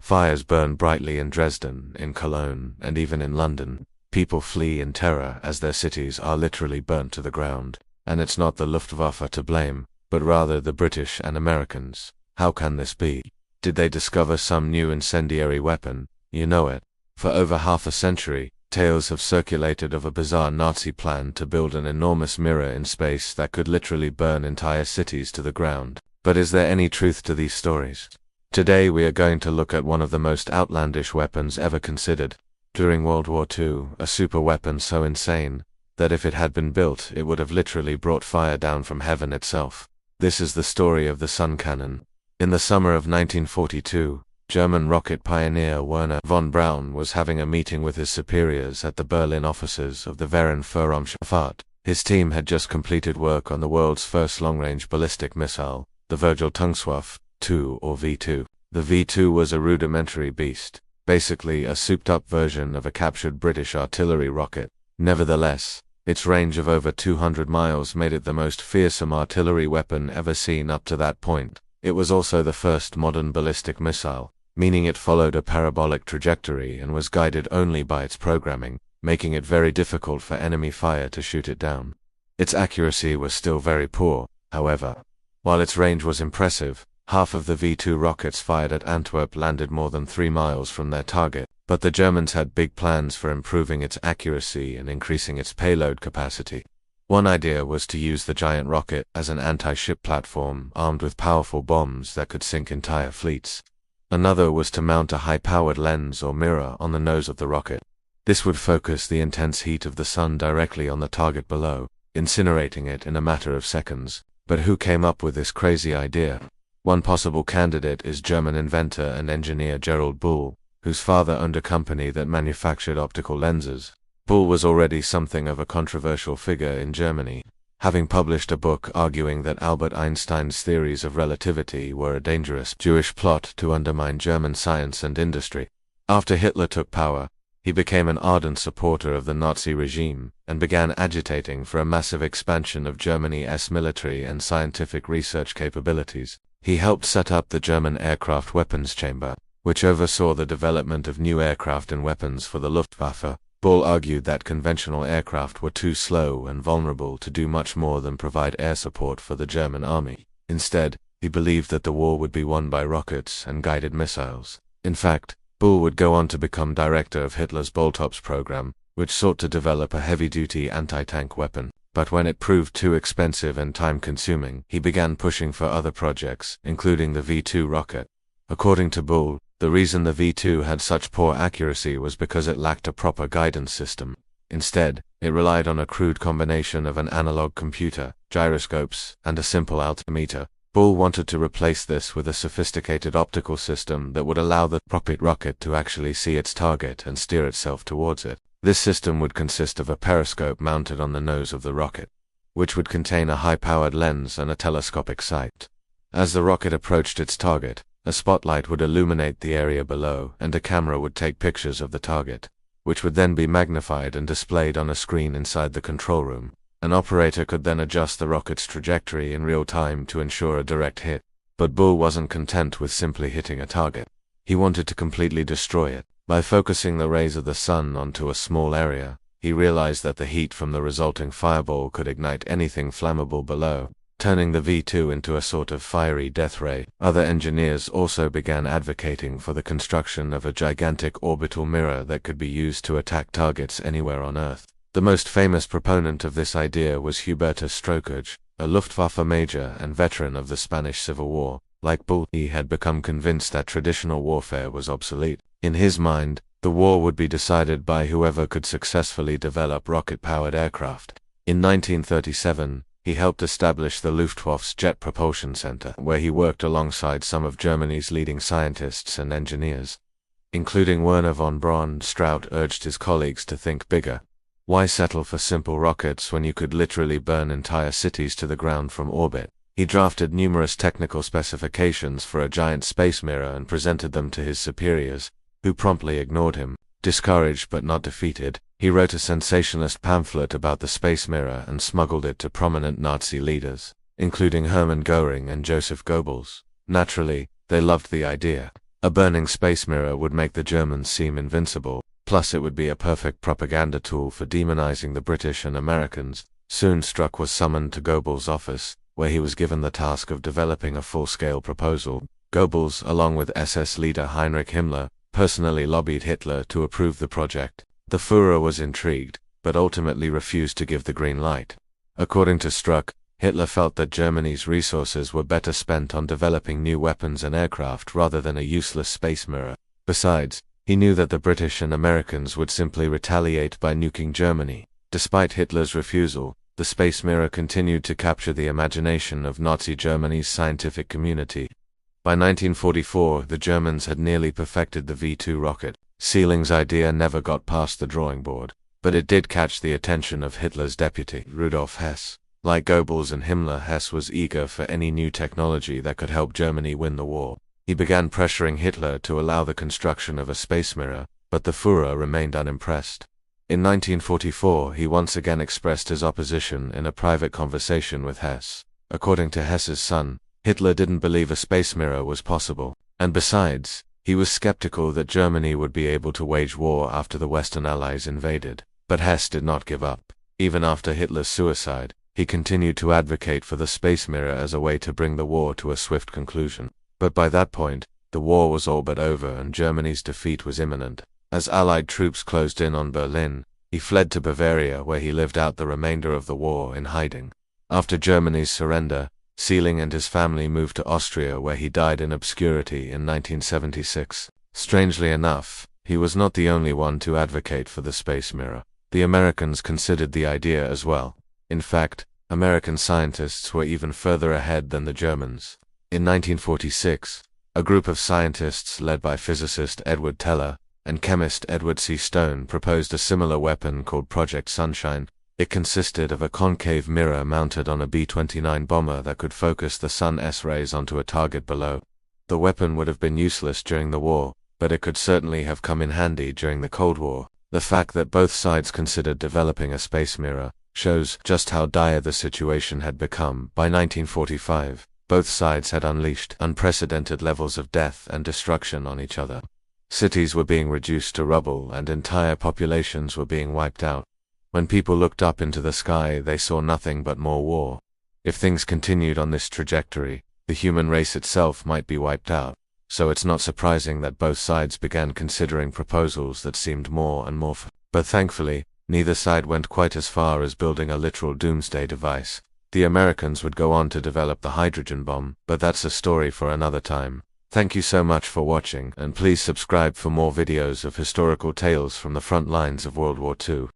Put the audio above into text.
Fires burn brightly in Dresden, in Cologne, and even in London. People flee in terror as their cities are literally burnt to the ground. And it's not the Luftwaffe to blame, but rather the British and Americans. How can this be? Did they discover some new incendiary weapon? You know it. For over half a century, tales have circulated of a bizarre Nazi plan to build an enormous mirror in space that could literally burn entire cities to the ground. But is there any truth to these stories? Today we are going to look at one of the most outlandish weapons ever considered. During World War II, a super weapon so insane that if it had been built, it would have literally brought fire down from heaven itself. This is the story of the Sun Cannon. In the summer of 1942, German rocket pioneer Werner von Braun was having a meeting with his superiors at the Berlin offices of the Waffenführeramt. His team had just completed work on the world's first long-range ballistic missile, the Virgil-Tungswaffe II or V2. The V2 was a rudimentary beast, basically a souped-up version of a captured British artillery rocket. Nevertheless, its range of over 200 miles made it the most fearsome artillery weapon ever seen up to that point. It was also the first modern ballistic missile, meaning it followed a parabolic trajectory and was guided only by its programming, making it very difficult for enemy fire to shoot it down. Its accuracy was still very poor, however. While its range was impressive, half of the V2 rockets fired at Antwerp landed more than 3 miles from their target, but the Germans had big plans for improving its accuracy and increasing its payload capacity. One idea was to use the giant rocket as an anti-ship platform armed with powerful bombs that could sink entire fleets. Another was to mount a high-powered lens or mirror on the nose of the rocket. This would focus the intense heat of the sun directly on the target below, incinerating it in a matter of seconds. But who came up with this crazy idea? One possible candidate is German inventor and engineer Gerald Bull, whose father owned a company that manufactured optical lenses. Bull was already something of a controversial figure in Germany, having published a book arguing that Albert Einstein's theories of relativity were a dangerous Jewish plot to undermine German science and industry. After Hitler took power, he became an ardent supporter of the Nazi regime and began agitating for a massive expansion of Germany's military and scientific research capabilities. He helped set up the German Aircraft Weapons Chamber, which oversaw the development of new aircraft and weapons for the Luftwaffe. Bull argued that conventional aircraft were too slow and vulnerable to do much more than provide air support for the German army. Instead, he believed that the war would be won by rockets and guided missiles. In fact, Bull would go on to become director of Hitler's Boltops program, which sought to develop a heavy-duty anti-tank weapon. But when it proved too expensive and time-consuming, he began pushing for other projects, including the V2 rocket. According to Bull, the reason the V2 had such poor accuracy was because it lacked a proper guidance system. Instead, it relied on a crude combination of an analog computer, gyroscopes, and a simple altimeter. Bull wanted to replace this with a sophisticated optical system that would allow the rocket to actually see its target and steer itself towards it. This system would consist of a periscope mounted on the nose of the rocket, which would contain a high-powered lens and a telescopic sight. As the rocket approached its target, a spotlight would illuminate the area below, and a camera would take pictures of the target, which would then be magnified and displayed on a screen inside the control room. An operator could then adjust the rocket's trajectory in real time to ensure a direct hit. But Bull wasn't content with simply hitting a target. He wanted to completely destroy it. By focusing the rays of the sun onto a small area, he realized that the heat from the resulting fireball could ignite anything flammable below, turning the V2 into a sort of fiery death ray. Other engineers also began advocating for the construction of a gigantic orbital mirror that could be used to attack targets anywhere on Earth. The most famous proponent of this idea was Hubertus Strokage, a Luftwaffe major and veteran of the Spanish Civil War. Like Bull, he had become convinced that traditional warfare was obsolete. In his mind, the war would be decided by whoever could successfully develop rocket-powered aircraft. In 1937, he helped establish the Luftwaffe's Jet Propulsion Center, where he worked alongside some of Germany's leading scientists and engineers. Including Werner von Braun, Strout urged his colleagues to think bigger. Why settle for simple rockets when you could literally burn entire cities to the ground from orbit? He drafted numerous technical specifications for a giant space mirror and presented them to his superiors, who promptly ignored him. Discouraged but not defeated, he wrote a sensationalist pamphlet about the space mirror and smuggled it to prominent Nazi leaders, including Hermann Göring and Joseph Goebbels. Naturally, they loved the idea. A burning space mirror would make the Germans seem invincible, plus it would be a perfect propaganda tool for demonizing the British and Americans. Soon Struck was summoned to Goebbels' office, where he was given the task of developing a full-scale proposal. Goebbels, along with SS leader Heinrich Himmler, personally lobbied Hitler to approve the project. The Führer was intrigued, but ultimately refused to give the green light. According to Struck, Hitler felt that Germany's resources were better spent on developing new weapons and aircraft rather than a useless space mirror. Besides, he knew that the British and Americans would simply retaliate by nuking Germany. Despite Hitler's refusal, the space mirror continued to capture the imagination of Nazi Germany's scientific community. By 1944, the Germans had nearly perfected the V-2 rocket. Seeling's idea never got past the drawing board, but it did catch the attention of Hitler's deputy, Rudolf Hess. Like Goebbels and Himmler, Hess was eager for any new technology that could help Germany win the war. He began pressuring Hitler to allow the construction of a space mirror, but the Führer remained unimpressed. In 1944, he once again expressed his opposition in a private conversation with Hess. According to Hess's son, Hitler didn't believe a space mirror was possible, and besides, he was skeptical that Germany would be able to wage war after the Western Allies invaded. But Hess did not give up. Even after Hitler's suicide, he continued to advocate for the space mirror as a way to bring the war to a swift conclusion. But by that point, the war was all but over and Germany's defeat was imminent. As Allied troops closed in on Berlin, he fled to Bavaria, where he lived out the remainder of the war in hiding. After Germany's surrender, Seeling and his family moved to Austria, where he died in obscurity in 1976. Strangely enough, he was not the only one to advocate for the space mirror. The Americans considered the idea as well. In fact, American scientists were even further ahead than the Germans. In 1946, a group of scientists led by physicist Edward Teller and chemist Edward C. Stone proposed a similar weapon called Project Sunshine. It consisted of a concave mirror mounted on a B-29 bomber that could focus the sun's rays onto a target below. The weapon would have been useless during the war, but it could certainly have come in handy during the Cold War. The fact that both sides considered developing a space mirror shows just how dire the situation had become. By 1945, both sides had unleashed unprecedented levels of death and destruction on each other. Cities were being reduced to rubble and entire populations were being wiped out. When people looked up into the sky, they saw nothing but more war. If things continued on this trajectory, the human race itself might be wiped out. So it's not surprising that both sides began considering proposals that seemed more and more but thankfully, neither side went quite as far as building a literal doomsday device. The Americans would go on to develop the hydrogen bomb, but that's a story for another time. Thank you so much for watching, and please subscribe for more videos of historical tales from the front lines of World War II.